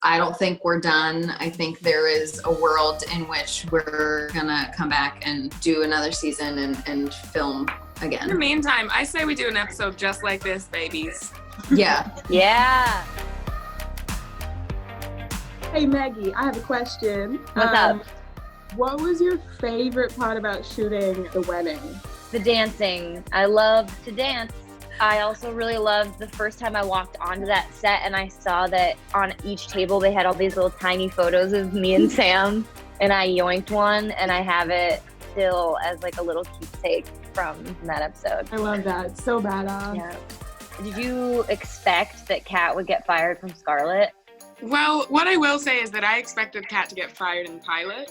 I don't think we're done. I think there is a world in which we're gonna come back and do another season and film again. In the meantime, I say we do an episode just like this, babies. Yeah. Yeah. Hey Maggie, I have a question. What's up? What was your favorite part about shooting the wedding? The dancing. I love to dance. I also really loved the first time I walked onto that set and I saw that on each table they had all these little tiny photos of me and Sam, and I yoinked one and I have it still as like a little keepsake from that episode. I love that. It's so badass. Yeah. Did you expect that Kat would get fired from Scarlet? Well, what I will say is that I expected Kat to get fired in the pilot.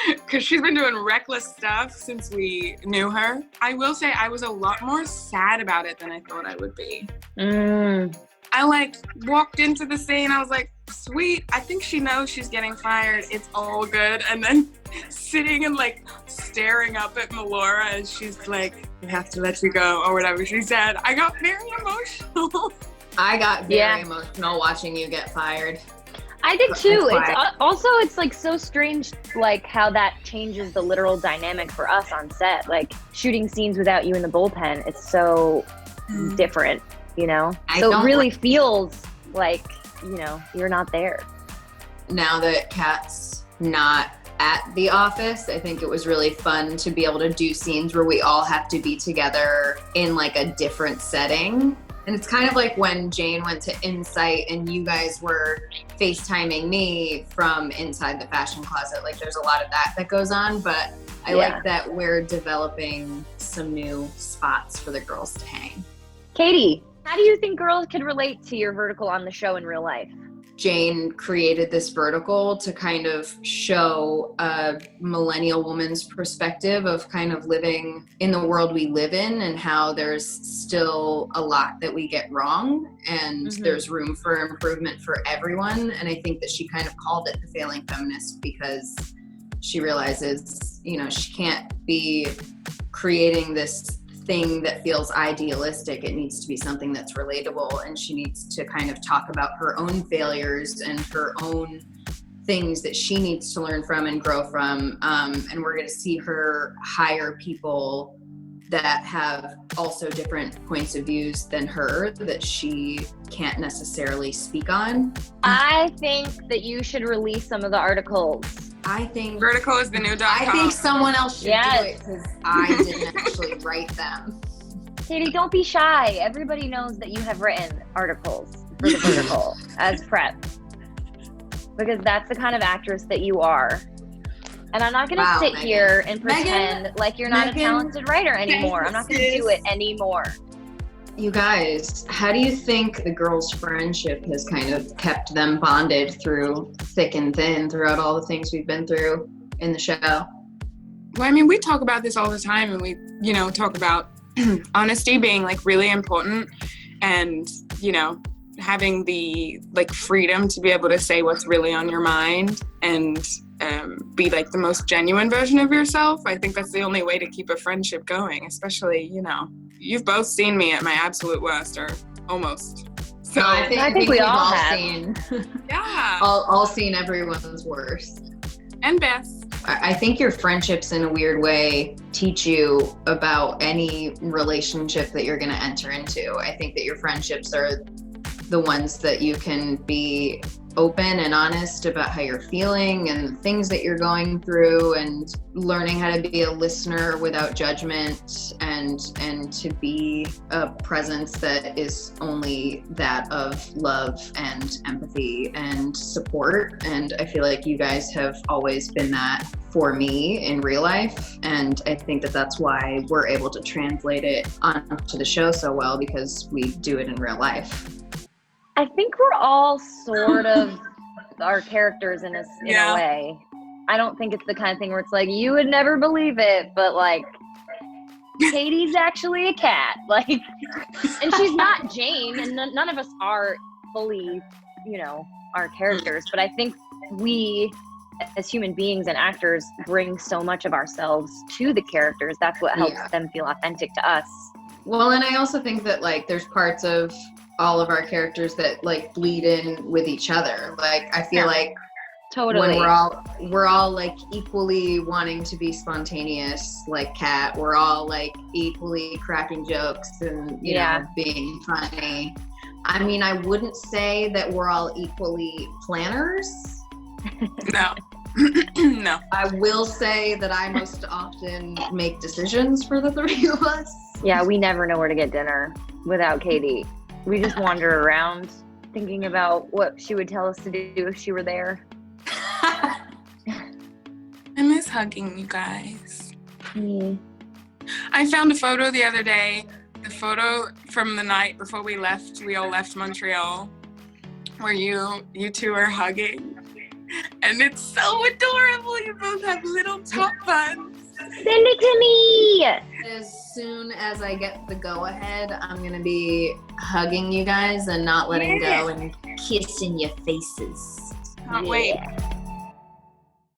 Because she's been doing reckless stuff since we knew her. I will say I was a lot more sad about it than I thought I would be. I walked into the scene, I was like, sweet, I think she knows she's getting fired, it's all good. And then sitting and staring up at Melora as she's like, we have to let you go, or whatever she said. I got very emotional. I got very emotional watching you get fired. I did too. It's so strange, how that changes the literal dynamic for us on set. Shooting scenes without you in the bullpen, it's so different, So it really feels like, you're not there. Now that Kat's not at the office, I think it was really fun to be able to do scenes where we all have to be together in a different setting. And it's kind of like when Jane went to Insight and you guys were FaceTiming me from inside the fashion closet. There's a lot of that goes on, but I like that we're developing some new spots for the girls to hang. Katie, how do you think girls can relate to your vertical on the show in real life? Jane created this vertical to kind of show a millennial woman's perspective of kind of living in the world we live in and how there's still a lot that we get wrong and there's room for improvement for everyone. And I think that she kind of called it the failing feminist because she realizes, she can't be creating this thing that feels idealistic. It needs to be something that's relatable, and she needs to kind of talk about her own failures and her own things that she needs to learn from and grow from. And we're going to see her hire people that have also different points of views than her that she can't necessarily speak on. I think that you should release some of the articles. I think Vertical is the new .com. I think someone else should do it because I didn't actually write them. Katie, don't be shy. Everybody knows that you have written articles for the Vertical as prep. Because that's the kind of actress that you are. And I'm not going to sit here and pretend like you're not a talented writer anymore. I'm not going to do it anymore. You guys, how do you think the girls' friendship has kind of kept them bonded through thick and thin throughout all the things we've been through in the show? Well, we talk about this all the time, and we, talk about honesty being really important, and, having the freedom to be able to say what's really on your mind and be the most genuine version of yourself. I think that's the only way to keep a friendship going, especially, you've both seen me at my absolute worst, or almost. So I think we all have seen. Yeah. all seen everyone's worst. And best. I think your friendships in a weird way teach you about any relationship that you're going to enter into. I think that your friendships are the ones that you can be open and honest about how you're feeling and the things that you're going through, and learning how to be a listener without judgment, and to be a presence that is only that of love and empathy and support. And I feel like you guys have always been that for me in real life, and I think that that's why we're able to translate it onto the show so well, because we do it in real life. I think we're all sort of our characters in a way. I don't think it's the kind of thing where it's you would never believe it, but Katie's actually a cat. And she's not Jane, and none of us are fully, our characters. But I think we, as human beings and actors, bring so much of ourselves to the characters. That's what helps them feel authentic to us. Well, and I also think that there's parts of all of our characters that like bleed in with each other. Like I feel like Totally. when we're all like equally wanting to be spontaneous like Kat, we're all like equally cracking jokes and you know being funny. I mean, I wouldn't say that we're all equally planners. No. No. I will say that I most often make decisions for the three of us. Yeah, we never know where to get dinner without Katie. We just wander around thinking about what she would tell us to do if she were there. I miss hugging you guys. Mm. I found a photo the other day, the photo from the night before we all left Montreal, where you two are hugging. And it's so adorable. You both have little top buns. Send it to me! As soon as I get the go-ahead, I'm going to be hugging you guys and not letting go and kissing your faces. Can't wait.